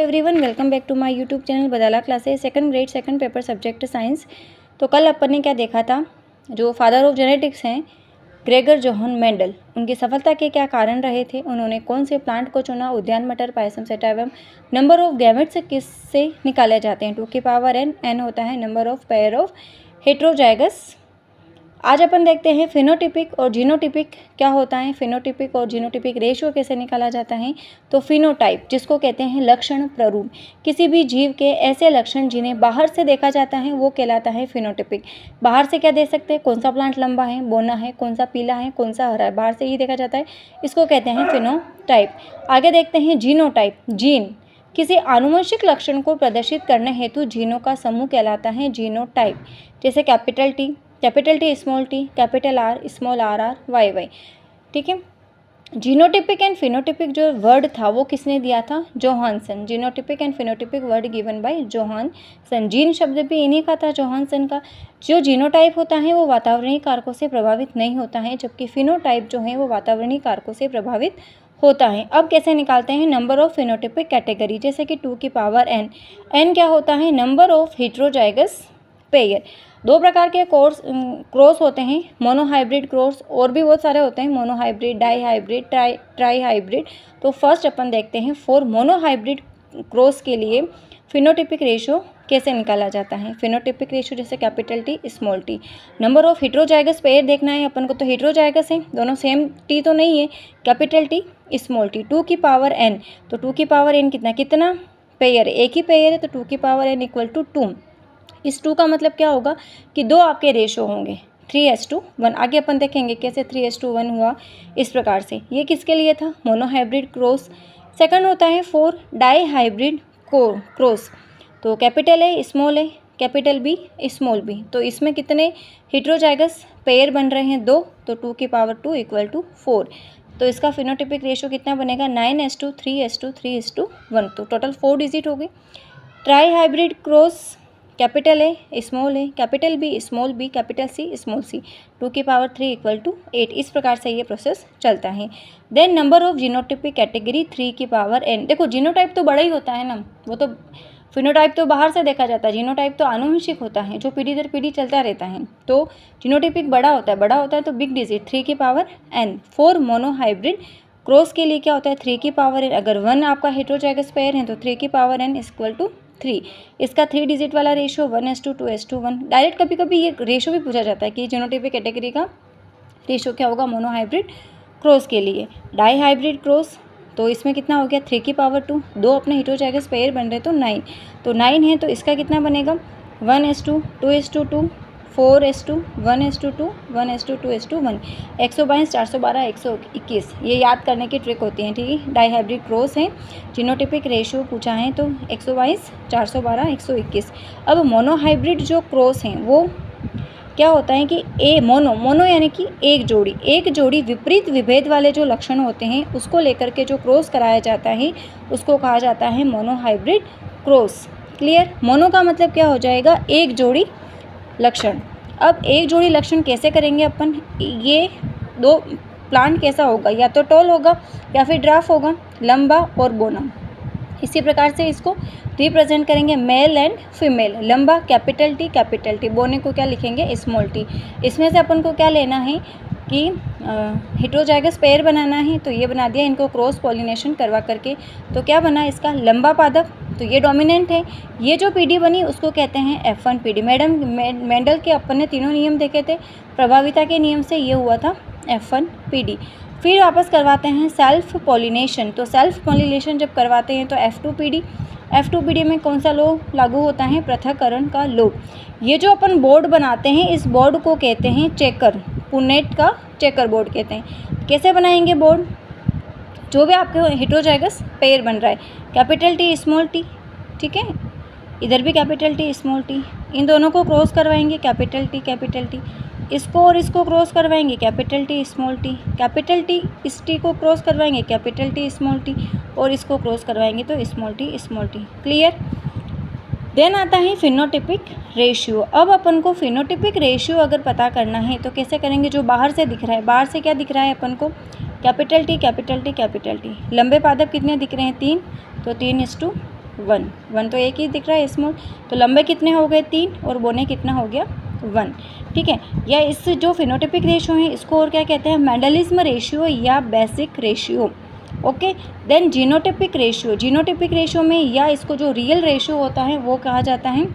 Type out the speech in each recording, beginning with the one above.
Everyone, welcome back to my YouTube channel Badala classes second grade second paper subject science. तो कल अपन ने क्या देखा था, जो फादर ऑफ जेनेटिक्स हैं ग्रेगर जोहान मेंडल, उनकी सफलता के क्या कारण रहे थे, उन्होंने कौन से प्लांट को चुना, उद्यान मटर payasam sativum, number of gametes किससे निकाले जाते हैं 2 की पावर n, n होता है number of pair of heterozygous. आज अपन देखते हैं फिनोटिपिक और जीनोटिपिक क्या होता है, फिनोटिपिक और जीनोटिपिक रेशियो कैसे निकाला जाता है। तो फिनोटाइप जिसको कहते हैं लक्षण प्रारूप, किसी भी जीव के ऐसे लक्षण जिन्हें बाहर से देखा जाता है वो कहलाता है फिनोटिपिक। बाहर से क्या देख सकते हैं, कौन सा प्लांट लंबा है, बोना है, कौन सा पीला है, कौन सा हरा है, बाहर से ही देखा जाता है, इसको कहते हैं फिनोटाइप। आगे देखते हैं जीनोटाइप। जीन किसी आनुवंशिक लक्षण को प्रदर्शित करने हेतु जीनों का समूह कहलाता है जीनोटाइप। जैसे capital T small T, capital R small R R Y Y. ठीक है। जीनोटिपिक एंड फिनोटिपिक जो वर्ड था वो किसने दिया था, Johannsen. Genotypic and phenotypic word given by Johannsen. Gene शब्द भी इन्हीं का था, जोहानसन का। जो जीनोटाइप होता है वो वातावरणीय कारकों से प्रभावित नहीं होता है, जबकि फिनोटाइप जो है वो वातावरणीय कारकों से प्रभावित होता है। अब कैसे निकालते हैं, नंबर ऑफ फिनोटिपिक कैटेगरी, जैसे कि 2 की पावर n। n क्या होता है, नंबर ऑफ हेट्रोजाइगस पेयर। 2 प्रकार के क्रॉस होते हैं, मोनोहाइब्रिड क्रॉस, और भी बहुत सारे होते हैं, monohybrid, dihybrid, trihybrid. तो फर्स्ट अपन देखते हैं फॉर मोनोहाइब्रिड क्रॉस के लिए फिनोटिपिक रेशियो कैसे निकाला जाता है। फिनोटिपिक रेशियो जैसे capital T small T. Number of heterozygous pair देखना है अपन को, तो हेट्रोजाइगस है, दोनों सेम टी तो नहीं है, कैपिटल टी स्मॉल टी। 2 की पावर n, तो 2 की पावर n कितना पेयर है, एक ही पेयर है, तो 2 की पावर n इक्वल टू 2। इस 2 का मतलब क्या होगा कि 2 आपके रेशो होंगे 3:1। आगे अपन देखेंगे कैसे 3:1 हुआ, इस प्रकार से। ये किसके लिए था, मोनोहाइब्रिड क्रॉस। सेकंड होता है फॉर डाई हाइब्रिड क्रॉस, तो capital A small A, capital B small B. तो इसमें कितने हेट्रोजाइगस पेयर बन रहे हैं, 2, तो 2 की पावर 2 इक्वल टू 4। तो इसका फिनोटिपिक रेशियो कितना बनेगा, 9:3, 3:1। तो टोटल 4 डिजिट हो गई। Tri hybrid cross, capital A small A, capital B small B, capital C small C, 2 की पावर 3 इक्वल टू 8। इस प्रकार से ये प्रोसेस चलता है। Then number of genotypic category 3 की पावर n। देखो जीनोटाइप तो बड़ा ही होता है ना, वो तो फिनोटाइप तो बाहर से देखा जाता है, जीनोटाइप तो आनुवंशिक होता है जो पीढ़ी दर पीढ़ी चलता रहता है। तो जीनोटिपिक बड़ा होता है तो बिग डिजिट 3 की पावर n। 4 मोनोहाइब्रिड क्रॉस के लिए क्या होता है, 3 की पावर n। अगर 1 आपका हेट्रोजाइगस पेयर है तो 3 की पावर n इक्वल टू 3। इसका 3 डिजिट वाला रेशियो 1:2:1। डायरेक्ट कभी कभी ये रेशियो भी पूछा जाता है कि जीनोटिपिक कैटेगरी का रेशियो क्या होगा मोनोहाइब्रिड क्रॉस के लिए। डाई हाइब्रिड क्रॉस, तो इसमें कितना हो गया 3 की पावर 2, 2 अपने हेट्रोजाइगस पेयर बन रहे तो 9, तो 9 है, तो इसका कितना बनेगा 1:2, 2:2, 4:1, 1:2, 1:2:1। 122, 412, 121, ये याद करने की ट्रिक होती है। ठीक है, डाई हाइब्रिड क्रॉस है, जीनोटिपिक रेशियो पूछा है तो 122, 412, 121। अब मोनोहाइब्रिड जो क्रॉस हैं वो क्या होता है कि मोनो यानी कि एक जोड़ी विपरीत विभेद वाले जो लक्षण होते हैं उसको लेकर के जो क्रॉस कराया जाता है उसको कहा जाता है मोनोहाइब्रिड क्रॉस। क्लियर। मोनो का मतलब क्या हो जाएगा, एक जोड़ी लक्षण। अब एक जोड़ी लक्षण कैसे करेंगे अपन, ये 2 प्लांट कैसा होगा, या तो टॉल होगा या फिर ड्राफ होगा, लंबा और बोना। इसी प्रकार से इसको रिप्रेजेंट करेंगे, मेल एंड फीमेल। लंबा कैपिटल टी, बोने को क्या लिखेंगे स्मॉल टी। इसमें से अपन को क्या लेना है कि हेट्रोजाइगस पेयर बनाना है, तो ये बना दिया, इनको क्रॉस पॉलिनेशन करवा करके। तो क्या बना इसका लंबा पादप, तो ये डोमिनेंट है। ये जो पीढ़ी बनी उसको कहते हैं F1 पीढ़ी। मेंडल के अपन ने तीनों नियम देखे थे, प्रभाविता के नियम से ये हुआ था F1 पीढ़ी। फिर वापस करवाते हैं सेल्फ पॉलिनेशन, तो सेल्फ पॉलिनेशन जब करवाते हैं तो F2 पीढ़ी में कौन सा लॉ लागू होता है, पृथक्करण का लॉ। ये जो अपन बोर्ड बनाते हैं इस बोर्ड को कहते हैं चेकर, पुनेट का चेकर बोर्ड कहते हैं। कैसे बनाएंगे बोर्ड, जो भी आपके हेट्रोजाइगस पेयर बन रहा है, कैपिटल टी स्मॉल टी, ठीक है, इधर भी कैपिटल टी स्मॉल टी, इन दोनों को क्रॉस करवाएंगे, कैपिटल टी, इसको और इसको क्रॉस करवाएंगे, capital T small T, capital T इस टी को क्रॉस करवाएंगे, कैपिटल टी स्मॉल टी, और इसको क्रॉस करवाएंगे तो स्मॉल टी। क्लियर। देन आता है फिनोटिपिक रेशियो। अब अपन को फिनोटिपिक रेशियो अगर पता करना है तो कैसे करेंगे, जो बाहर से दिख रहा है, बाहर से क्या दिख रहा है अपन को, कैपिटल टी। लंबे पादप कितने दिख रहे हैं, 3, तो 3:2 1, 1 तो एक ही दिख रहा है स्मॉल, तो लंबे कितने हो गए 3 और बोने कितना हो गया 1, ठीक है। या इस जो फिनोटिपिक रेशियो है इसको और क्या कहते हैं, मेंडलिज्म रेशियो या basic ratio. Okay, then genotypic ratio, genotypic ratio में या इसको जो रियल रेशियो होता है वो कहा जाता है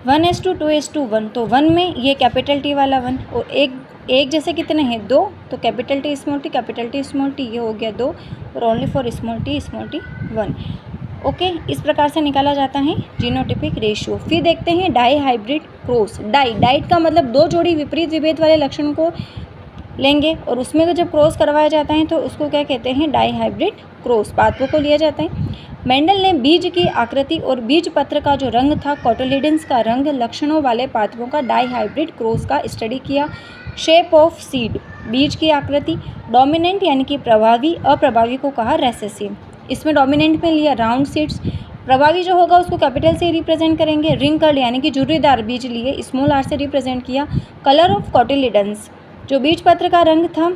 1:2:1, तो 1 में ये कैपिटल टी वाला 1 और एक जैसे कितने हैं 2, तो capital T small T capital T small T, ये हो गया 2 और only for small T 1। Okay, इस प्रकार से निकाला जाता है जीनोटिपिक रेशियो। फिर देखते हैं डाई हाइब्रिड क्रॉस। डाइट का मतलब दो जोड़ी विपरीत विभेद वाले लक्षण को लेंगे और उसमें जब क्रॉस करवाया जाता है तो उसको क्या कहते हैं, डाई हाइब्रिड क्रॉस पादपों को लिया जाता है। मेंडल ने बीज की आकृति और बीज पत्र का जो रंग था, कोटिलिडन्स का रंग, लक्षणों वाले पादपों का डाई हाइब्रिड क्रॉस का स्टडी किया। शेप ऑफ सीड, बीज की आकृति, डोमिनेंट यानी कि प्रभावी, अप्रभावी को कहा रेसेसिव। इसमें डोमिनेंट में लिया राउंड सीड्स, प्रभावी जो होगा उसको कैपिटल से रिप्रेजेंट करेंगे। रिंकल्ड यानी कि झुर्रीदार बीज लिए, स्मॉल आर से रिप्रेजेंट किया। कलर ऑफ कोटिलिडन्स, जो बीज पत्र का रंग था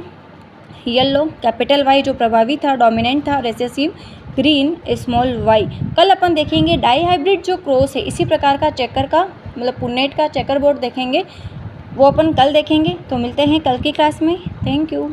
येलो, कैपिटल वाई जो प्रभावी था, डोमिनेंट था, रेसेसिव ग्रीन, स्मॉल वाई। कल अपन देखेंगे डाई हाइब्रिड जो क्रॉस है इसी प्रकार का चेकर का मतलब पुन्नेट का चेकर बोर्ड देखेंगे, वो अपन कल देखेंगे। तो मिलते हैं कल की क्लास में। Thank you.